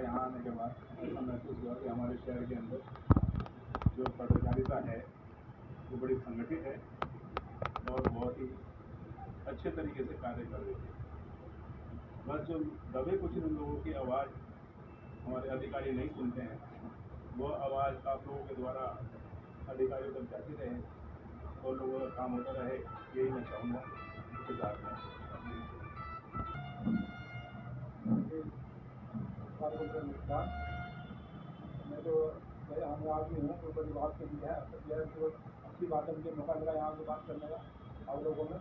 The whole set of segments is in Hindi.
यहाँ आने के बाद ऐसा महसूस हुआ कि हमारे शहर के अंदर जो पत्रकारिता है वो बड़ी संगठित है और बहुत ही अच्छे तरीके से कार्य कर रही है। बस जो दबे कुछ लोगों की आवाज़ हमारे अधिकारी नहीं सुनते हैं, वो आवाज़ आप लोगों के द्वारा अधिकारियों तक जाती रहे और लोगों का काम होता रहे, यही मैं चाहूँगा। इंतजार में मैं तो भाई आम आदमी हूँ, कोई बड़ी बात नहीं है। तो अच्छी बात है, मुझे मौका मिला यहाँ से बात करने का आप लोगों में।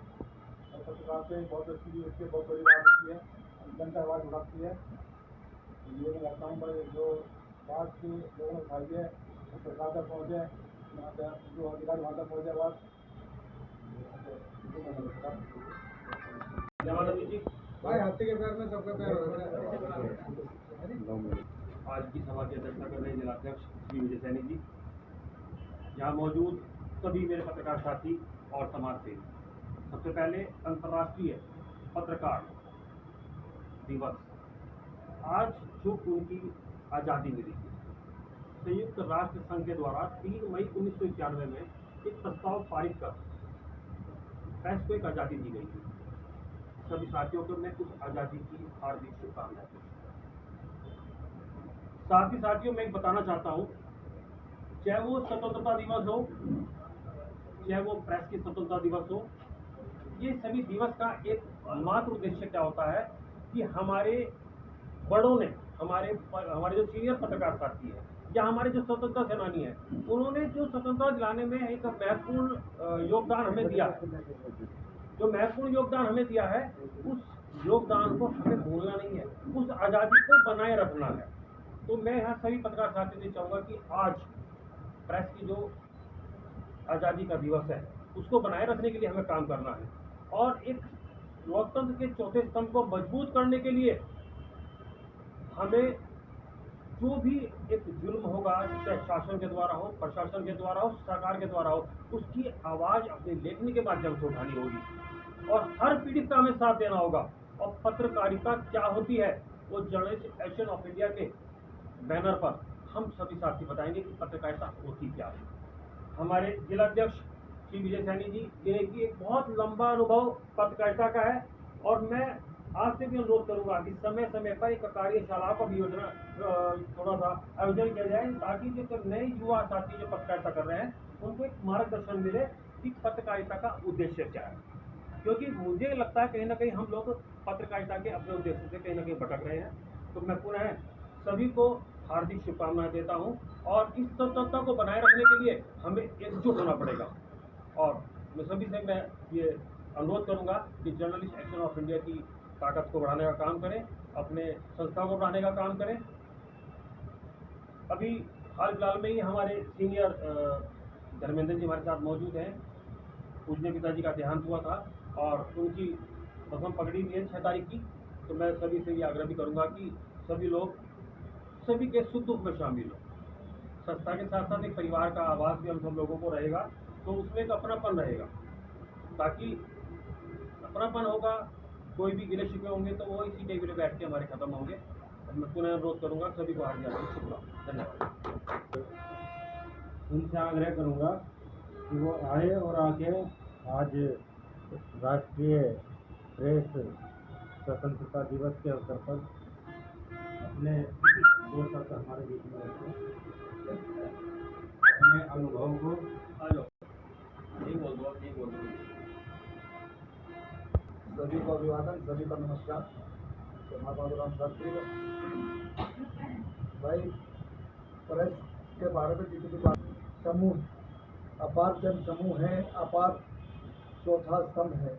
और पत्रकार से बहुत अच्छी चीज़ होती है, बहुत बड़ी बात होती है, जनता आवाज़ उठाती है। ये मैं लगता हूँ भाई जो बात से लोगों ने उठाई है सरकार तक पहुँचे, वहाँ पर जो अधिकारी वहाँ तक पहुँचे बात भाई हाथी के पैर में सबका पैर होता है। आज की सभा की अध्यक्षता कर रहे जिलाध्यक्ष श्री विजय सैनी जी, यहाँ मौजूद सभी मेरे पत्रकार साथी और समाज सेवी, सबसे पहले अंतर्राष्ट्रीय पत्रकार दिवस। आज जो उनकी आज़ादी मिली, संयुक्त राष्ट्र संघ के द्वारा 3 मई 1991 में एक प्रस्ताव पारित कर प्रेस को एक आज़ादी दी गई थी। सभी साथियों को मैं उस आज़ादी की हार्दिक शुभकामनाएं देता हूं। साथ ही साथियों मैं बताना चाहता हूं, चाहे वो स्वतंत्रता दिवस हो, चाहे वो प्रेस की स्वतंत्रता दिवस हो, ये सभी दिवस का एक मात्र उद्देश्य क्या होता है कि हमारे बड़ों ने, हमारे जो सीनियर पत्रकार साथी हैं या हमारे जो स्वतंत्रता सेनानी हैं, उन्होंने जो स्वतंत्रता दिलाने में एक महत्वपूर्ण योगदान हमें दिया है, जो महत्वपूर्ण योगदान हमें दिया है, उस योगदान को हमें भूलना नहीं है, उस आज़ादी को बनाए रखना है। तो मैं यहाँ सभी पत्रकार साथियों से चाहूँगा कि आज प्रेस की जो आज़ादी का दिवस है उसको बनाए रखने के लिए हमें काम करना है, और एक लोकतंत्र के चौथे स्तंभ को मजबूत करने के लिए हमें जो भी एक जुल्म होगा, चाहे शासन के द्वारा हो, प्रशासन के द्वारा हो, सरकार के द्वारा हो, उसकी आवाज़ अपनी लेखनी के माध्यम से उठानी होगी और हर पीड़ित का हमें साथ देना होगा। और पत्रकारिता क्या होती है, वो जर्नलिस्ट एसोसिएशन ऑफ इंडिया के बैनर पर हम सभी साथी बताएंगे कि पत्रकारिता होती क्या है। हमारे जिलाध्यक्ष श्री विजय सैनी जी, जिनकी एक बहुत लंबा अनुभव पत्रकारिता का है, और मैं आज से भी अनुरोध करूंगा कि समय समय पर एक कार्यशाला का भी योजना थोड़ा सा आयोजन किया जाए, ताकि जो नए युवा साथी जो पत्रकारिता कर रहे हैं उनको एक मार्गदर्शन मिले कि पत्रकारिता का उद्देश्य क्या है। क्योंकि मुझे लगता है कहीं ना कहीं हम लोग पत्रकारिता के अपने उद्देश्य से कहीं ना कहीं भटक रहे हैं। तो मैं पुनः सभी को हार्दिक शुभकामनाएं देता हूं, और इस स्वतंत्रता को बनाए रखने के लिए हमें एकजुट होना पड़ेगा। और मैं सभी से मैं ये अनुरोध करूंगा कि जर्नलिस्ट एक्शन ऑफ इंडिया की ताकत को बढ़ाने का काम करें, अपने संस्था को बढ़ाने का काम करें। अभी हाल फिलहाल में ही हमारे सीनियर धर्मेंद्र जी हमारे साथ मौजूद हैं। पूजनीय पिताजी का देहांत हुआ था और उनकी भस्म पगड़ी हुई है 6 तारीख की। तो मैं सभी से ये आग्रह भी करूंगा कि सभी लोग सभी के सुख दुख में शामिल हो। संस्था के साथ साथ एक परिवार का आवाज़ भी हम सब लोगों को रहेगा, तो उसमें एक अपनापन रहेगा, ताकि अपनापन होगा, कोई भी गिले शिकवे होंगे तो वो इसी टेबल पे बैठ के हमारे खत्म होंगे। और मैं पुनः अनुरोध करूंगा सभी को हार्दिक शुभकामनाएं। धन्यवाद। उनसे आग्रह करूंगा कि वो आए और आके आज राष्ट्रीय प्रेस स्वतंत्रता दिवस के अवसर पर अपने 2 शब्द हमारे बीच में रखें, अपने अनुभव को सभी को अभिवादन, सभी को नमस्कार। महाबाबूराम शास्त्री भाई, प्रेस के बारे में जितनी बात, समूह अपार जन समूह है, अपार चौथा स्तंभ है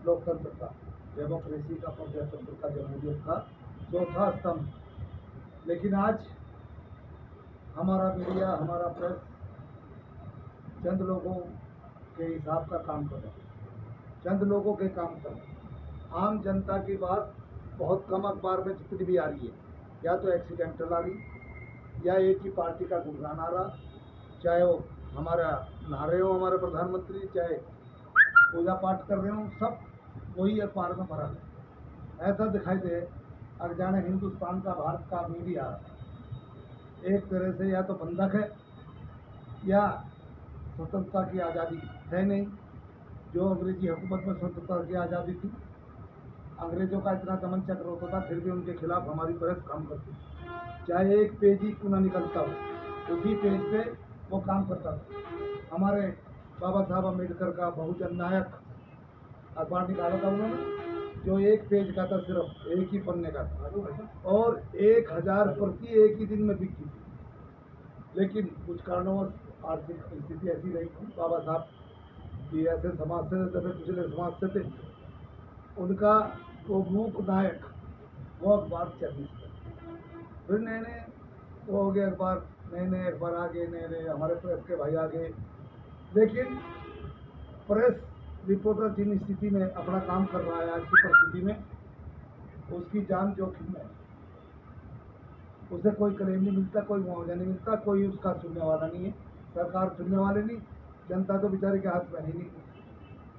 लोकतंत्र का, डेमोक्रेसी का, प्रजातंत्र का, जमहूरियत का चौथा स्तंभ। लेकिन आज हमारा मीडिया, हमारा प्रेस चंद लोगों के हिसाब का काम कर रहा है, चंद लोगों के काम कर रहा है। आम जनता की बात बहुत कम अखबार में जितनी भी आ रही है, या तो एक्सीडेंटल आ रही, या एक ही पार्टी का गुणगान आ रहा, चाहे वो हमारा नहा रहे हो हमारे प्रधानमंत्री, चाहे पूजा पाठ कर रहे हो, सब वही अखबार में भरा है। ऐसा दिखाई दे अब जाने हिंदुस्तान का, भारत का मीडिया एक तरह से या तो बंधक है या स्वतंत्रता की आज़ादी है नहीं। जो अंग्रेजी हुकूमत में स्वतंत्रता की आज़ादी थी, अंग्रेजों का इतना दमन चक्र होता था, फिर भी उनके खिलाफ हमारी प्रेस काम करती थी। चाहे एक पेज ही क्यों ना निकलता हो, उसी पेज पे वो काम करता था। हमारे बाबा साहब अम्बेडकर का बहुजन नायक अखबार निकाला था उन्होंने, जो एक पेज का था, सिर्फ एक ही पन्ने का था, और 1000 प्रति एक ही दिन में बिकी थी। लेकिन कुछ कारणवश आर्थिक स्थिति ऐसी रही, बाबा साहब की ऐसे समाज से थे, पिछले समाज से थे, उनका वो मूक नायक वो अखबार चली। फिर नए नए वो हो गए अखबार, नए अखबार आ गए, नए हमारे प्रेस के भाई आ गए। लेकिन प्रेस रिपोर्टर जिन स्थिति में अपना काम कर रहा है आज की परिस्थिति में, उसकी जान जोखिम में, उसे कोई क्लेम नहीं मिलता, कोई मुआवजा नहीं मिलता, कोई उसका सुनने वाला नहीं है। सरकार सुनने वाले नहीं, जनता तो बेचारे के हाथ में ही नहीं।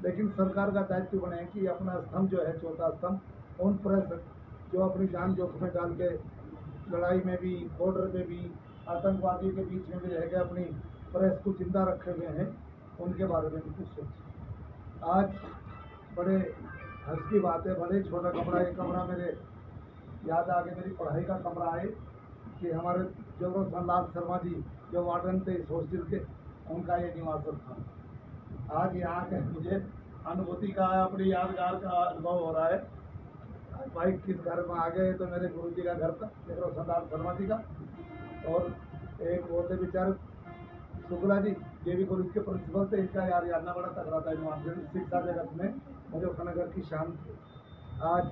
लेकिन सरकार का दायित्व बने कि अपना स्तंभ जो है, चौथा स्तंभ, उन प्रेस जो अपनी जान जोखिम में डाल के लड़ाई में भी, बॉर्डर में भी, आतंकवादियों के बीच में भी रह गए अपनी प्रेस को जिंदा रखे हुए हैं, उनके बारे में भी कुछ सोचें। आज बड़े हंस की बात है, भले छोटा कमरा, एक कमरा मेरे याद आ गया, मेरी पढ़ाई का कमरा है कि हमारे जगरूप लाल शर्मा जी जो वार्डन थे इस हॉस्टल के, उनका ये निवास था। आज यहाँ के मुझे अनुभूति का, अपनी यादगार का अनुभव हो रहा है। आज भाई किस घर में आ गए, तो मेरे गुरु जी का घर था, जगरूप लाल शर्मा जी का, और एक वो थे बेचारे शुक्ला जी, जेबी कॉलेज के प्रिंसिपल थे। इनका यार यादना बड़ा तगड़ा था यूनिवर्सिटी शिक्षा जगत में, मुजफ्फरनगर की शान थी। आज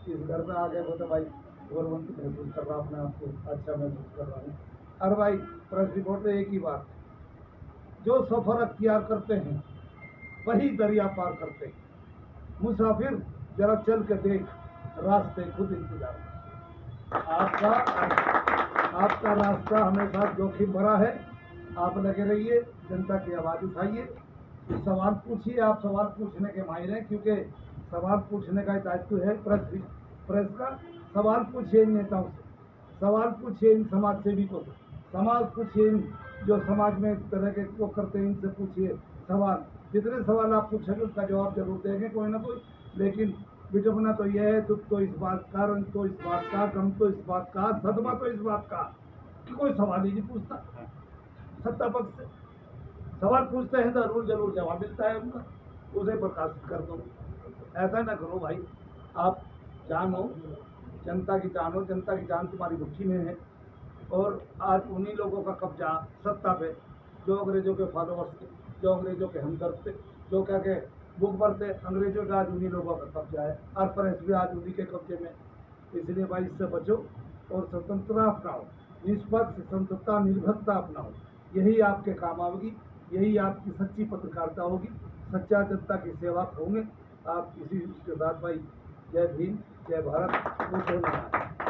इस घर में आ गए, बोलते भाई गौरवंत महसूस कर रहा, अपने आप को अच्छा महसूस कर रहा हूँ। अरे भाई प्रेस रिपोर्ट में एक ही बात, जो सफ़र अख्तियार करते हैं वही दरिया पार करते हैं। मुसाफिर जरा चल के देख, रास्ते खुद इंतजार। आपका रास्ता हमेशा जोखिम भरा है। आप लगे रहिए, जनता की आवाज़ उठाइए, सवाल पूछिए। आप सवाल पूछने के माहिर हैं, क्योंकि सवाल पूछने का दायित्व है प्रेस का। सवाल पूछिए इन नेताओं से, सवाल पूछिए इन समाज सेविकों से, सवाल पूछिए इन जो समाज में इस तरह के वो करते हैं, इनसे पूछिए सवाल। जितने सवाल आप पूछेंगे उसका जवाब जरूर देंगे कोई ना कोई। लेकिन विडम्बना तो यह है, दुख तो इस बात का, रंग तो इस बात का, गम तो इस बात का, सदमा तो इस बात का कि कोई सवाल ही नहीं पूछता। सत्ता पक्ष से सवाल पूछते हैं तो जरूर जवाब मिलता है उनका, उसे प्रकाशित कर दो। ऐसा ना करो भाई, आप जानो, जनता की जानो, जनता की जान तुम्हारी मुट्ठी में है। और आज उन्हीं लोगों का कब्जा सत्ता पे, जो अंग्रेजों के फॉलोअर्स थे, जो अंग्रेजों के हमदर्द थे, जो क्या के बुक भरते अंग्रेजों का, आज उन्हीं लोगों का कब्जा है। और प्रेस भी आज उन्हीं के कब्जे में। इसलिए भाई इससे बचो और स्वतंत्रता अपनाओ, निष्पक्ष स्वतंत्रता निर्भरता अपनाओ। यही आपके काम आएगी, यही आपकी सच्ची पत्रकारिता होगी, सच्चा जनता की सेवक होंगे आप। इसी के साथ भाई जय भीम, जय भारत, धन्यवाद।